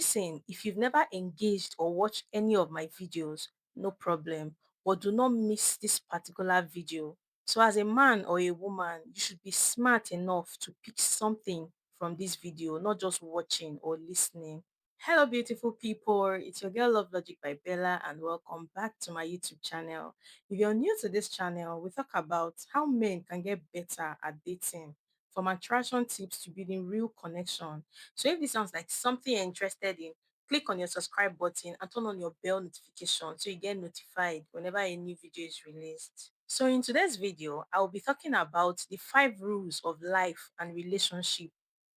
Listen, if you've never engaged or watched any of my videos, no problem, but do not miss this particular video. So, as a man or a woman, you should be smart enough to pick something from this video, not just watching or listening. Hello, beautiful people. It's your girl Love Logic by Bella, and welcome back to my YouTube channel. If you're new to this channel, we talk about how men can get better at dating, from attraction tips to building real connection. So if this sounds like something you're interested in, click on your subscribe button and turn on your bell notification so you get notified whenever a new video is released. So in today's video, I will be talking about the 5 rules of life and relationship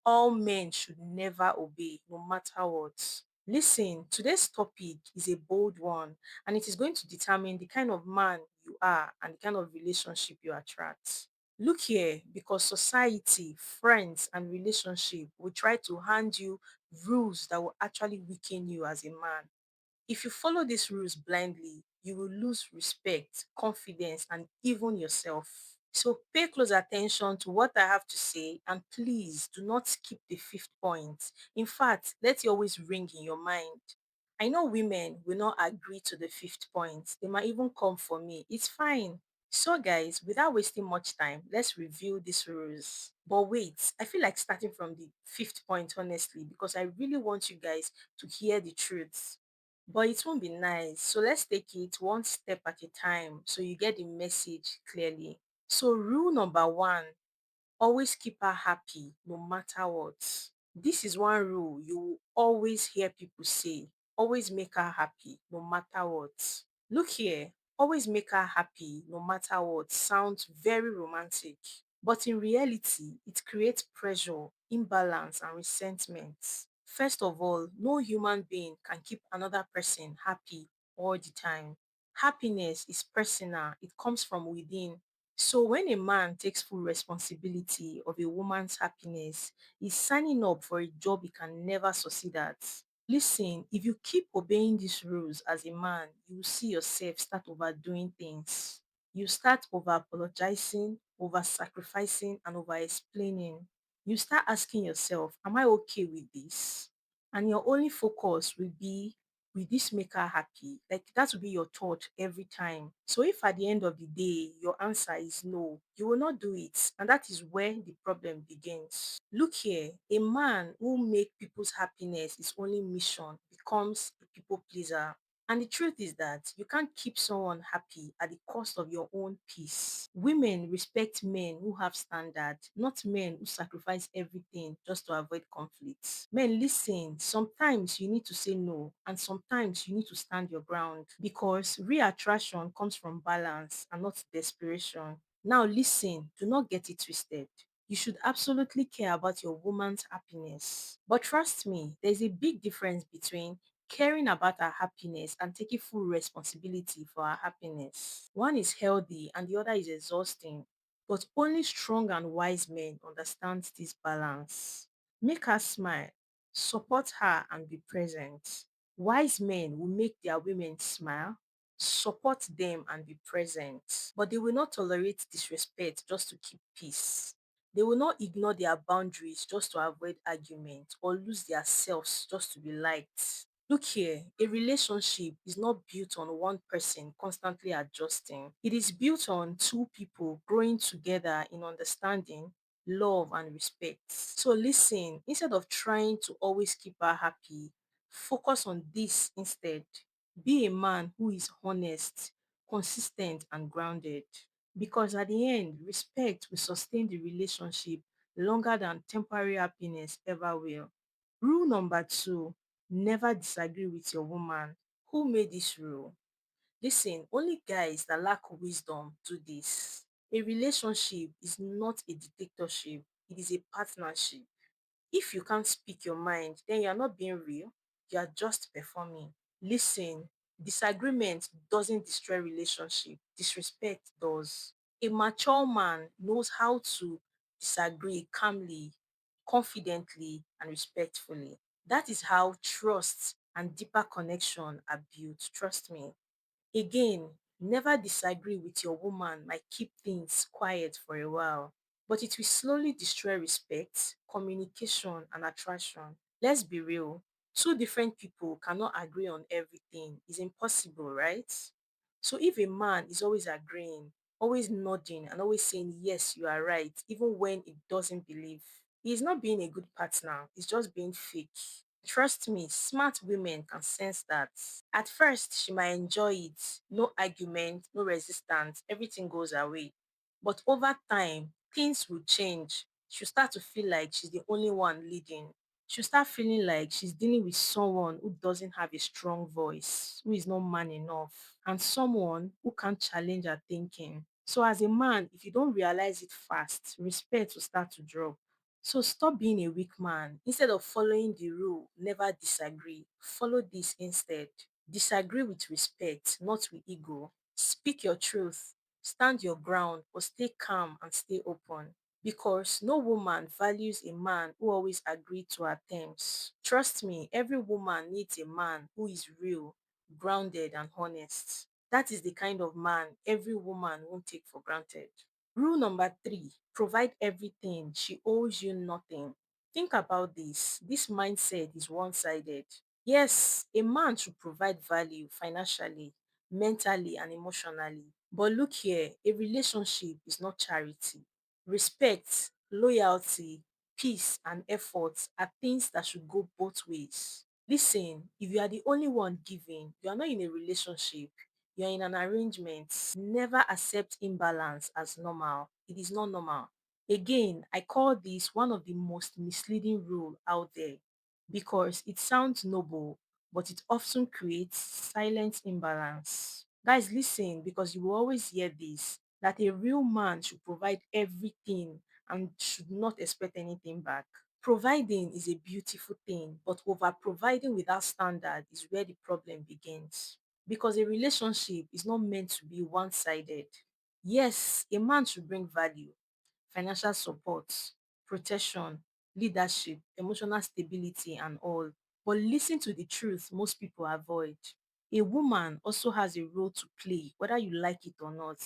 all men should never obey, no matter what. Listen, today's topic is a bold one, and it is going to determine the kind of man you are and the kind of relationship you attract. Look here, because society, friends, and relationship will try to hand you rules that will actually weaken you as a man. If you follow these rules blindly, you will lose respect, confidence, and even yourself. So pay close attention to what I have to say and please do not skip the fifth point. In fact, let it always ring in your mind. I know women will not agree to the fifth point. They might even come for me. It's fine. So, guys, without wasting much time, let's review these rules. But wait, I feel like starting from the fifth point, honestly, because I really want you guys to hear the truth. But it won't be nice. So let's take it one step at a time so you get the message clearly. So, rule number one, always keep her happy no matter what. This is one rule you will always hear people say. Always make her happy no matter what. Look here, always make her happy no matter what sounds very romantic. But in reality, it creates pressure, imbalance, and resentment. First of all, no human being can keep another person happy all the time. Happiness is personal, it comes from within. So when a man takes full responsibility of a woman's happiness, he's signing up for a job he can never succeed at. Listen, if you keep obeying these rules as a man, you will see yourself start overdoing things. You start over apologizing, over sacrificing, and over explaining. You start asking yourself, am I okay with this? And your only focus will be, will this make her happy? Like that will be your thought every time. So if at the end of the day your answer is no, you will not do it. And that is where the problem begins. Look here, a man who make people's happiness his only mission becomes a people pleaser. And the truth is that you can't keep someone happy at the cost of your own peace. Women respect men who have standards, not men who sacrifice everything just to avoid conflicts. Men, listen, sometimes you need to say no, and sometimes you need to stand your ground because real attraction comes from balance and not desperation. Now, listen, do not get it twisted. You should absolutely care about your woman's happiness. But trust me, there's a big difference between caring about our happiness and taking full responsibility for our happiness. One is healthy and the other is exhausting. But only strong and wise men understand this balance. Make her smile, support her and be present. Wise men will make their women smile, support them and be present. But they will not tolerate disrespect just to keep peace. They will not ignore their boundaries just to avoid argument or lose their selves just to be liked. Look here, a relationship is not built on one person constantly adjusting. It is built on two people growing together in understanding, love, and respect. So listen, instead of trying to always keep her happy, focus on this instead. Be a man who is honest, consistent, and grounded. Because at the end, respect will sustain the relationship longer than temporary happiness ever will. Rule number two, never disagree with your woman. Who made this rule? Listen, only guys that lack wisdom do this. A relationship is not a dictatorship, it is a partnership. If you can't speak your mind, then you're not being real, you are just performing. Listen, disagreement doesn't destroy relationship, disrespect does. A mature man knows how to disagree calmly, confidently, and respectfully. That is how trust and deeper connection are built. Trust me. Again, never disagree with your woman might keep things quiet for a while, but it will slowly destroy respect, communication, and attraction. Let's be real. Two different people cannot agree on everything. It's impossible, right? So if a man is always agreeing, always nodding, and always saying, yes, you are right, even when it doesn't believe, he's not being a good partner. He's just being fake. Trust me, smart women can sense that. At first, she might enjoy it. No argument, no resistance, everything goes away. But over time, things will change. She'll start to feel like she's the only one leading. She'll start feeling like she's dealing with someone who doesn't have a strong voice, who is not man enough, and someone who can't challenge her thinking. So, as a man, if you don't realize it fast, respect will start to drop. So, stop being a weak man. Instead of following the rule, never disagree. Follow this instead. Disagree with respect, not with ego. Speak your truth, stand your ground, but stay calm and stay open. Because no woman values a man who always agrees to her terms. Trust me, every woman needs a man who is real, grounded, and honest. That is the kind of man every woman won't take for granted. Rule number three, provide everything. She owes you nothing. Think about this. This mindset is one sided. Yes, a man should provide value financially, mentally, and emotionally. But look here, a relationship is not charity. Respect, loyalty, peace, and effort are things that should go both ways. Listen, if you are the only one giving, you are not in a relationship, you are in an arrangement. Never accept imbalance as normal. It is not normal. Again, I call this one of the most misleading rule out there because it sounds noble, but it often creates silent imbalance. Guys, listen, because you will always hear this that a real man should provide everything and should not expect anything back. Providing is a beautiful thing, but over providing without standard is where the problem begins. Because a relationship is not meant to be one sided. Yes, a man should bring value, financial support, protection, leadership, emotional stability, and all. But listen to the truth most people avoid. A woman also has a role to play, whether you like it or not.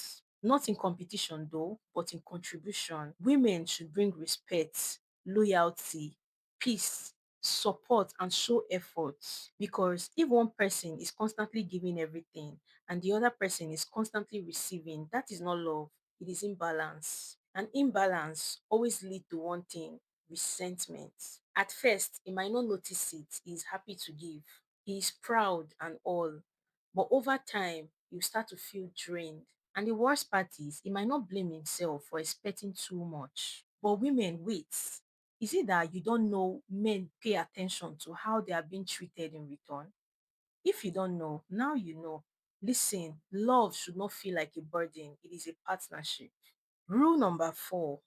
Not in competition, though, but in contribution. Women should bring respect, loyalty, peace, support, and show effort. Because if one person is constantly giving everything and the other person is constantly receiving, that is not love, it is imbalance. And imbalance always lead to one thing, resentment. At first, he might not notice it. He is happy to give. He is proud and all. But over time, you start to feel drained. And the worst part is, he might not blame himself for expecting too much. But women, wait. Is it that you don't know men pay attention to how they are being treated in return? If you don't know, now you know. Listen, love should not feel like a burden, it is a partnership. Rule number four,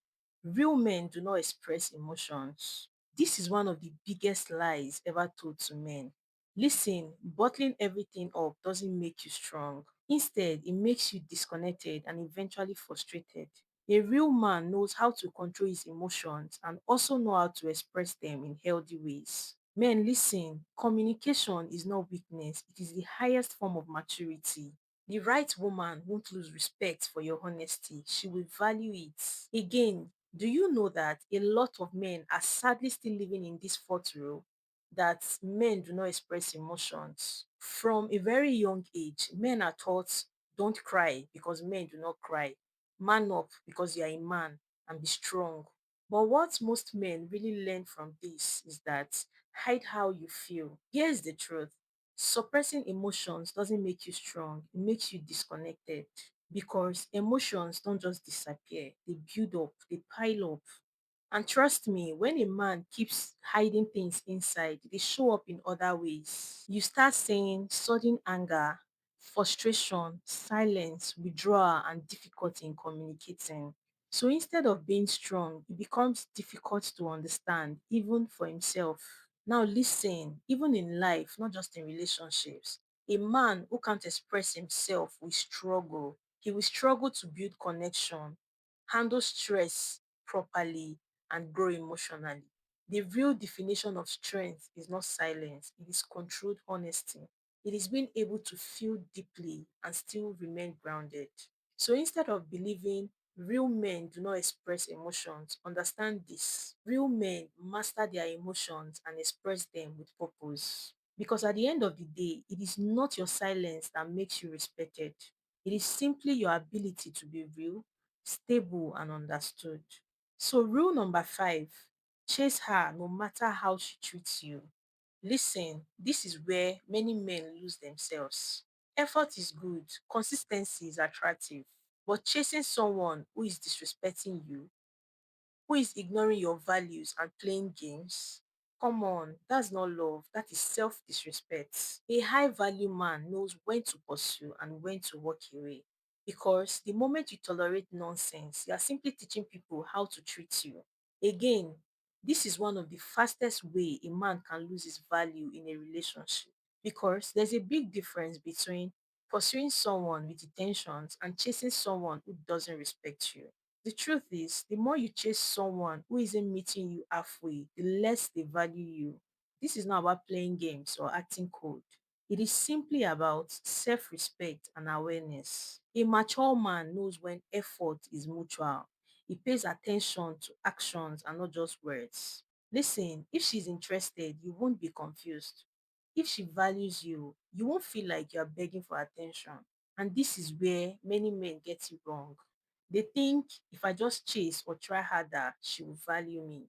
real men do not express emotions. This is one of the biggest lies ever told to men. Listen, bottling everything up doesn't make you strong. Instead, it makes you disconnected and eventually frustrated. A real man knows how to control his emotions and also know how to express them in healthy ways. Men, listen, communication is not weakness, it is the highest form of maturity. The right woman won't lose respect for your honesty. She will value it. Again, do you know that a lot of men are sadly still living in this fourth row? That men do not express emotions. From a very young age, men are taught don't cry because men do not cry. Man up because you are a man and be strong. But what most men really learn from this is that hide how you feel. Here's the truth. Suppressing emotions doesn't make you strong, it makes you disconnected because emotions don't just disappear, they build up, they pile up. And trust me, when a man keeps hiding things inside, they show up in other ways. You start saying sudden anger, frustration, silence, withdrawal, and difficulty in communicating. So instead of being strong, it becomes difficult to understand, even for himself. Now, listen, even in life, not just in relationships, a man who can't express himself will struggle. He will struggle to build connection, handle stress properly, and grow emotionally. The real definition of strength is not silence, it is controlled honesty. It is being able to feel deeply and still remain grounded. So instead of believing Real men do not express emotions. Understand this. Real men master their emotions and express them with purpose. Because at the end of the day, it is not your silence that makes you respected. It is simply your ability to be real, stable, and understood. So, rule number 5, chase her no matter how she treats you. Listen, this is where many men lose themselves. Effort is good, consistency is attractive, but chasing someone who is disrespecting you, who is ignoring your values and playing games, come on, that's not love, that is self disrespect. A high value man knows when to pursue and when to walk away. Because the moment you tolerate nonsense, you are simply teaching people how to treat you. Again, this is one of the fastest way a man can lose his value in a relationship because there's a big difference between pursuing someone with intentions and chasing someone who doesn't respect you. The truth is, the more you chase someone who isn't meeting you halfway, the less they value you. This is not about playing games or acting cold. It is simply about self respect and awareness. A mature man knows when effort is mutual. He pays attention to actions and not just words. Listen, if she's interested, you won't be confused. If she values you, you won't feel like you're begging for attention. And this is where many men get it wrong. They think if I just chase or try harder, she will value me.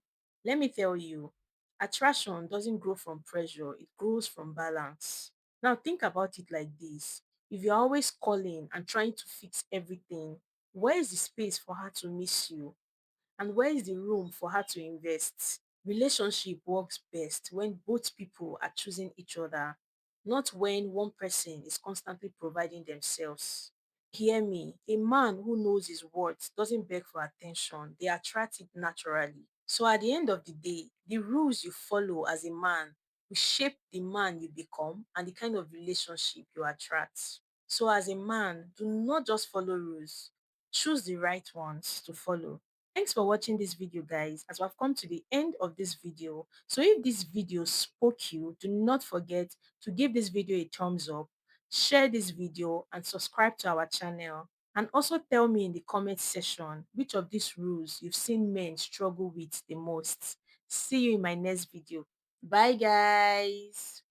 Let me tell you, attraction doesn't grow from pressure, it grows from balance. Now, think about it like this: if you're always calling and trying to fix everything, where is the space for her to miss you? And where is the room for her to invest? Relationship works best when both people are choosing each other, not when one person is constantly providing themselves. Hear me, a man who knows his worth doesn't beg for attention, they attract it naturally. So at the end of the day, the rules you follow as a man will shape the man you become and the kind of relationship you attract. So as a man, do not just follow rules, choose the right ones to follow. Thanks for watching this video, guys, as we have come to the end of this video. So if this video spoke you, do not forget to give this video a thumbs up, share this video, and subscribe to our channel. And also tell me in the comment section which of these rules you've seen men struggle with the most. See you in my next video. Bye, guys.